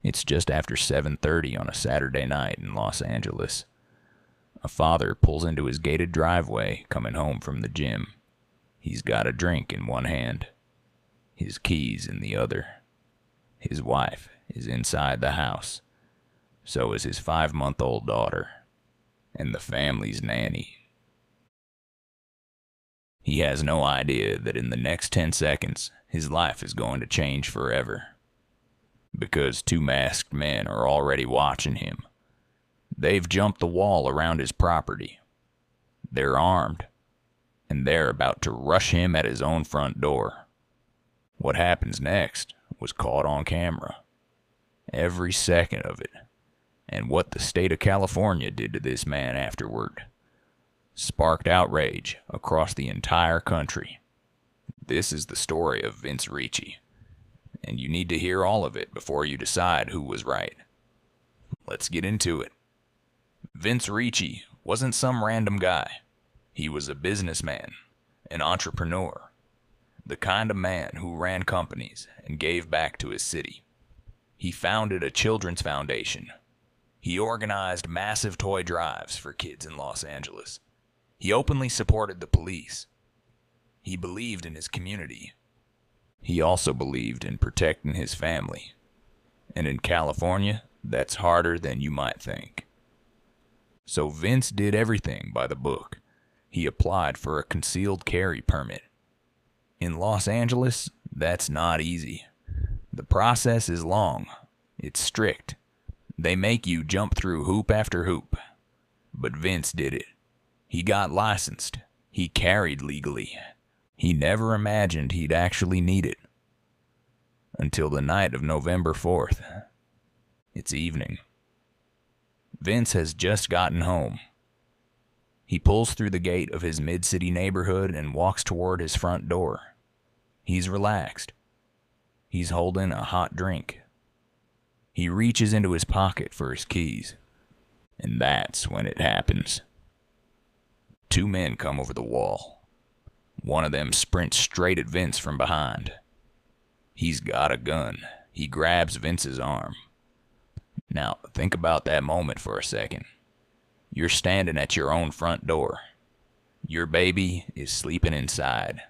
It's just after 7:30 on a Saturday night in Los Angeles. A father pulls into his gated driveway coming home from the gym. He's got a drink in one hand, his keys in the other. His wife is inside the house. So is his 5-month-old daughter and the family's nanny. He has no idea that in the next 10 seconds, his life is going to change forever. Because 2 masked men are already watching him. They've jumped the wall around his property. They're armed, and they're about to rush him at his own front door. What happens next was caught on camera. Every second of it. And what the state of California did to this man afterward sparked outrage across the entire country. This is the story of Vince Ricci, and you need to hear all of it before you decide who was right. Let's get into it. Vince Ricci wasn't some random guy. He was a businessman, an entrepreneur, the kind of man who ran companies and gave back to his city. He founded a children's foundation. He organized massive toy drives for kids in Los Angeles. He openly supported the police. He believed in his community. He also believed in protecting his family. And in California, that's harder than you might think. So Vince did everything by the book. He applied for a concealed carry permit. In Los Angeles, that's not easy. The process is long. It's strict. They make you jump through hoop after hoop. But Vince did it. He got licensed. He carried legally. He never imagined he'd actually need it. Until the night of November 4th. It's evening. Vince has just gotten home. He pulls through the gate of his mid-city neighborhood and walks toward his front door. He's relaxed. He's holding a hot drink. He reaches into his pocket for his keys. And that's when it happens. 2 men come over the wall. One of them sprints straight at Vince from behind. He's got a gun. He grabs Vince's arm. Now, think about that moment for a second. You're standing at your own front door. Your baby is sleeping inside.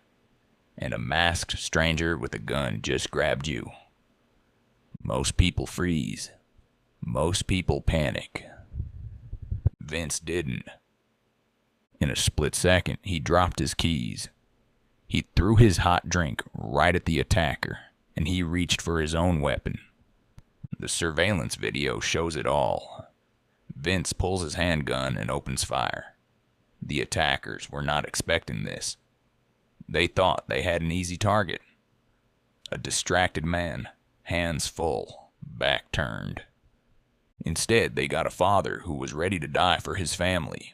And a masked stranger with a gun just grabbed you. Most people freeze. Most people panic. Vince didn't. In a split second, he dropped his keys. He threw his hot drink right at the attacker, and he reached for his own weapon. The surveillance video shows it all. Vince pulls his handgun and opens fire. The attackers were not expecting this. They thought they had an easy target. A distracted man, hands full, back turned. Instead, they got a father who was ready to die for his family.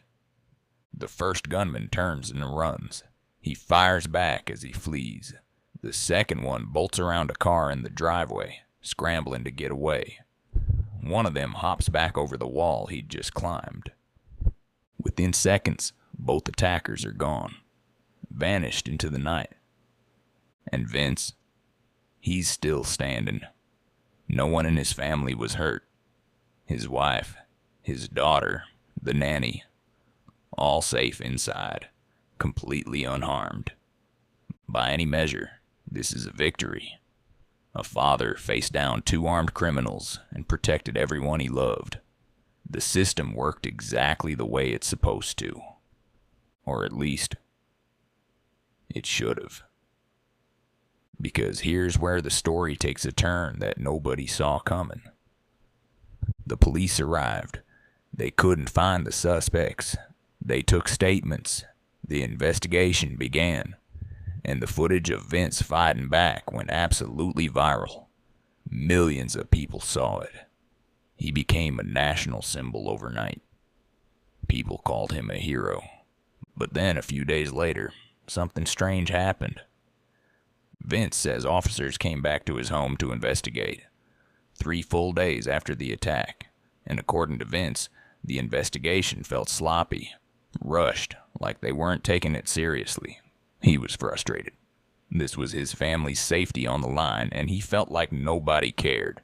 The first gunman turns and runs. He fires back as he flees. The second one bolts around a car in the driveway, scrambling to get away. One of them hops back over the wall he'd just climbed. Within seconds, both attackers are gone, vanished into the night. And Vince, he's still standing. No one in his family was hurt. His wife, his daughter, the nanny, all safe inside, completely unharmed. By any measure, this is a victory. A father faced down 2 armed criminals and protected everyone he loved. The system worked exactly the way it's supposed to. Or at least, it should have. Because here's where the story takes a turn that nobody saw coming. The police arrived. They couldn't find the suspects. They took statements. The investigation began. And the footage of Vince fighting back went absolutely viral. Millions of people saw it. He became a national symbol overnight. People called him a hero. But then a few days later, something strange happened. Vince says officers came back to his home to investigate. 3 full days after the attack. And according to Vince, the investigation felt sloppy, rushed, like they weren't taking it seriously. He was frustrated. This was his family's safety on the line, and he felt like nobody cared.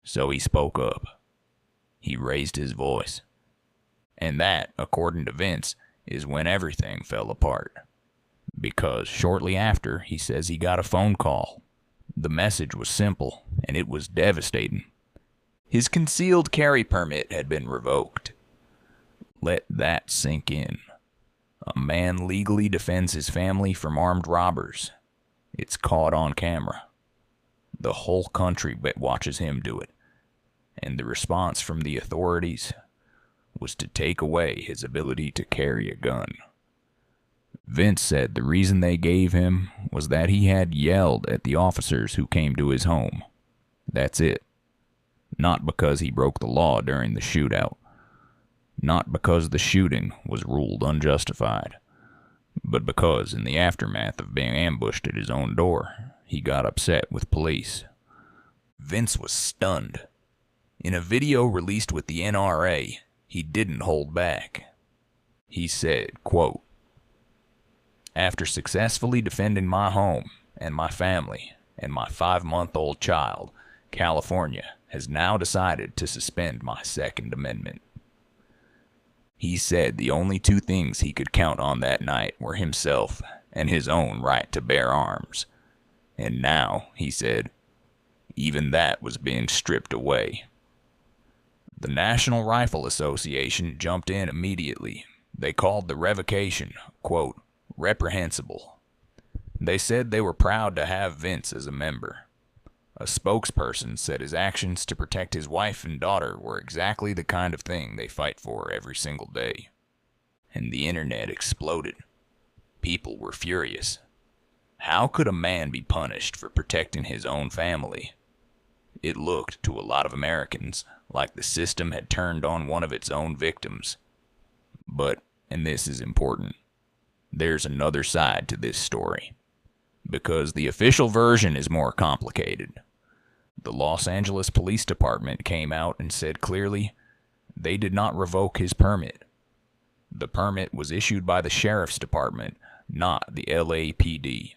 So he spoke up. He raised his voice. And that, according to Vince, is when everything fell apart. Because shortly after, he says he got a phone call. The message was simple, and it was devastating. His concealed carry permit had been revoked. Let that sink in. A man legally defends his family from armed robbers. It's caught on camera. The whole country watches him do it. And the response from the authorities was to take away his ability to carry a gun. Vince said the reason they gave him was that he had yelled at the officers who came to his home. That's it. Not because he broke the law during the shootout. Not because the shooting was ruled unjustified. But because in the aftermath of being ambushed at his own door, he got upset with police. Vince was stunned. In a video released with the NRA, he didn't hold back. He said, quote, "After successfully defending my home and my family and my 5-month-old child, California has now decided to suspend my Second Amendment." He said the only two things he could count on that night were himself and his own right to bear arms. And now, he said, even that was being stripped away. The National Rifle Association jumped in immediately. They called the revocation, quote, reprehensible. They said they were proud to have Vince as a member. A spokesperson said his actions to protect his wife and daughter were exactly the kind of thing they fight for every single day. And the internet exploded. People were furious. How could a man be punished for protecting his own family? It looked to a lot of Americans like the system had turned on one of its own victims. But, and this is important, there's another side to this story. Because the official version is more complicated. The Los Angeles Police Department came out and said clearly they did not revoke his permit. The permit was issued by the Sheriff's Department, not the LAPD.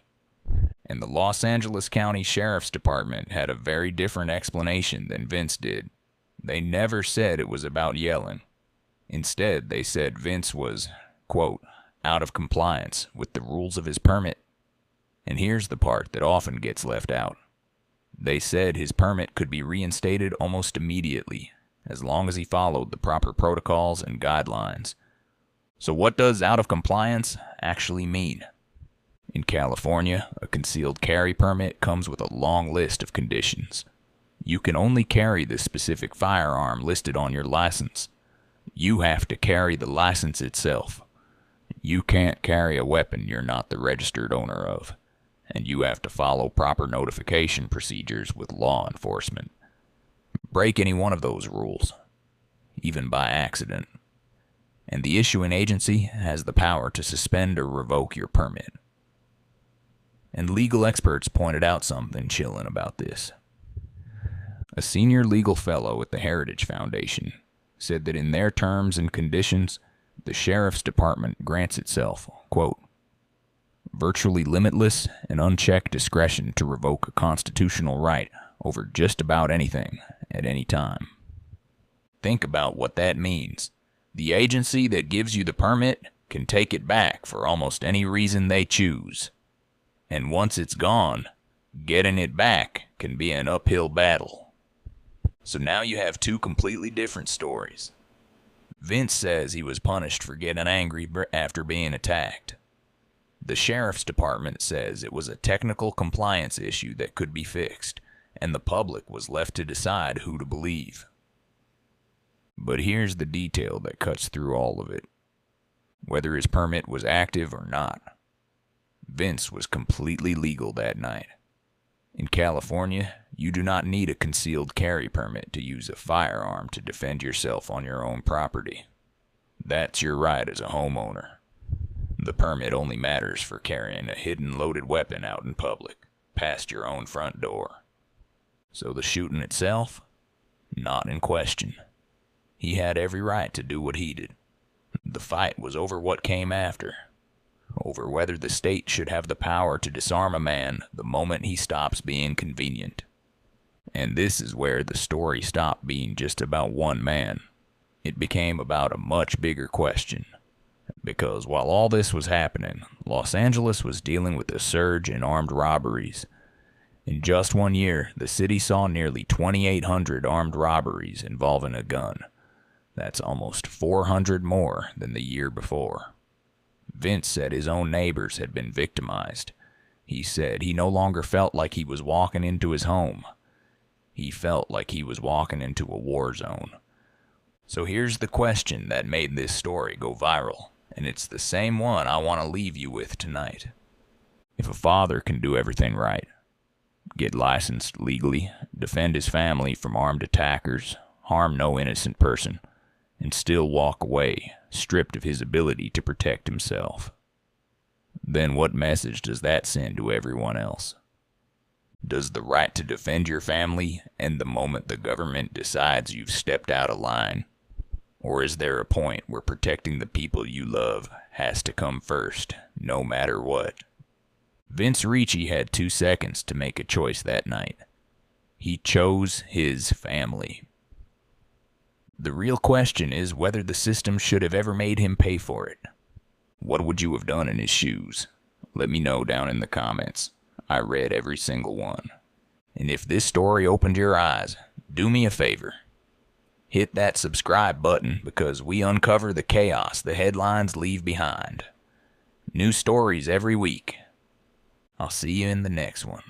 And the Los Angeles County Sheriff's Department had a very different explanation than Vince did. They never said it was about yelling. Instead, they said Vince was, quote, out of compliance with the rules of his permit. And here's the part that often gets left out. They said his permit could be reinstated almost immediately, as long as he followed the proper protocols and guidelines. So what does out of compliance actually mean? In California, a concealed carry permit comes with a long list of conditions. You can only carry the specific firearm listed on your license. You have to carry the license itself. You can't carry a weapon you're not the registered owner of. And you have to follow proper notification procedures with law enforcement. Break any one of those rules, even by accident, and the issuing agency has the power to suspend or revoke your permit. And legal experts pointed out something chilling about this. A senior legal fellow at the Heritage Foundation said that in their terms and conditions, the Sheriff's Department grants itself, quote, virtually limitless and unchecked discretion to revoke a constitutional right over just about anything at any time. Think about what that means. The agency that gives you the permit can take it back for almost any reason they choose. And once it's gone, getting it back can be an uphill battle. So now you have two completely different stories. Vince says he was punished for getting angry after being attacked. The Sheriff's Department says it was a technical compliance issue that could be fixed, and the public was left to decide who to believe. But here's the detail that cuts through all of it. Whether his permit was active or not, Vince was completely legal that night. In California, you do not need a concealed carry permit to use a firearm to defend yourself on your own property. That's your right as a homeowner. The permit only matters for carrying a hidden loaded weapon out in public, past your own front door. So the shooting itself? Not in question. He had every right to do what he did. The fight was over what came after. Over whether the state should have the power to disarm a man the moment he stops being convenient. And this is where the story stopped being just about one man. It became about a much bigger question. Because while all this was happening, Los Angeles was dealing with a surge in armed robberies. In just 1 year, the city saw nearly 2,800 armed robberies involving a gun. That's almost 400 more than the year before. Vince said his own neighbors had been victimized. He said he no longer felt like he was walking into his home. He felt like he was walking into a war zone. So here's the question that made this story go viral, and it's the same one I want to leave you with tonight. If a father can do everything right, get licensed legally, defend his family from armed attackers, harm no innocent person, and still walk away, stripped of his ability to protect himself, then what message does that send to everyone else? Does the right to defend your family end the moment the government decides you've stepped out of line? Or is there a point where protecting the people you love has to come first, no matter what? Vince Ricci had 2 seconds to make a choice that night. He chose his family. The real question is whether the system should have ever made him pay for it. What would you have done in his shoes? Let me know down in the comments. I read every single one. And if this story opened your eyes, do me a favor. Hit that subscribe button because we uncover the chaos the headlines leave behind. New stories every week. I'll see you in the next one.